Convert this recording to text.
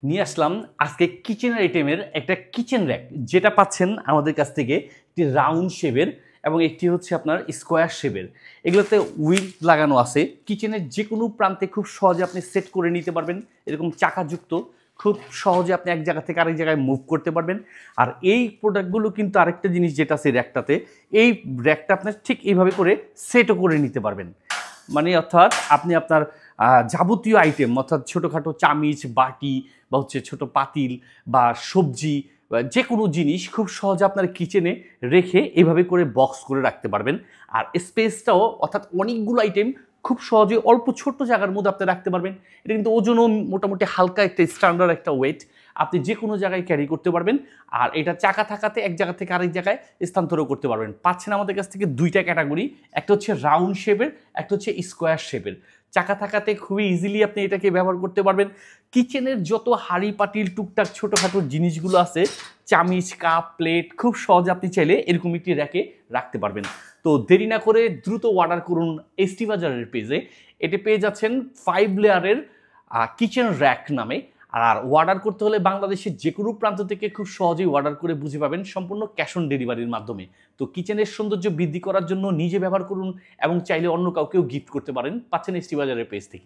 নিয়ে আসলাম আজকে কিচেন আইটেমের একটা কিচেন র‍্যাক যেটা পাচ্ছেন আমাদের কাছ থেকে একটি রাউন্ড শেপের এবং একটি হচ্ছে আপনার স্কোয়ার শেপের। এগুলোতে হুইল লাগানো আছে। কিচেনের যেকোনো প্রান্তে খুব সহজে আপনি সেট করে নিতে পারবেন। এরকম চাকাযুক্ত খুব সহজে আপনি এক জায়গা থেকে আরেক জায়গায় মুভ করতে পারবেন। আর এই প্রোডাক্টগুলো কিন্তু আরেকটা জিনিস যেটা আছে র‍্যাকটাতে, এই র‍্যাকটা আপনার ঠিক এইভাবে করে সেটও করে নিতে পারবেন। মানে অর্থাৎ আপনি আপনার যাবতীয় আইটেম অর্থাৎ ছোটোখাটো চামিচ, বাটি বা হচ্ছে ছোট পাতিল বা সবজি বা যেকোনো জিনিস খুব সহজে আপনার কিচেনে রেখে এভাবে করে বক্স করে রাখতে পারবেন। আর স্পেসটাও অর্থাৎ অনেকগুলো আইটেম খুব সহজে অল্প ছোট্ট জায়গার মধ্যে আপনি রাখতে পারবেন। এটা কিন্তু ওজনও মোটামুটি হালকা একটা স্ট্যান্ডার্ড একটা ওয়েট। আপনি যেকোনো জায়গায় ক্যারি করতে পারবেন। আর এটা চাকা থাকাতে এক জায়গা থেকে আরেক জায়গায় স্থানান্তরও করতে পারবেন। পাচ্ছেন আমাদের কাছ থেকে ২ টা ক্যাটাগরি। একটা হচ্ছে রাউন্ড শেপের, একটা হচ্ছে স্কোয়ার শেপের। চাকা থাকাতে খুবই ইজিলি আপনি এটাকে ব্যবহার করতে পারবেন। কিচেনের যত হাঁড়ি পাতিল টুকটাক ছোটোখাটো জিনিসগুলো আছে, চামিচ, কাপ, প্লেট খুব সহজে আপনি চাইলে এরকম একটি র‍্যাকে রাখতে পারবেন। তো দেরি না করে দ্রুত অর্ডার করুন এসটি বাজারের পেজে। এটি পেয়ে যাচ্ছেন 5 লেয়ারের কিচেন র‍্যাক নামে। আর অর্ডার করতে হলে বাংলাদেশের যেকোনো প্রান্ত থেকে খুব সহজেই অর্ডার করে বুঝে পাবেন সম্পূর্ণ ক্যাশ অন ডেলিভারির মাধ্যমে। তো কিচেনের সৌন্দর্য বৃদ্ধি করার জন্য নিজে ব্যবহার করুন এবং চাইলে অন্য কাউকেও গিফট করতে পারেন। পাচ্ছেন এসটি বাজারের পেজ থেকে।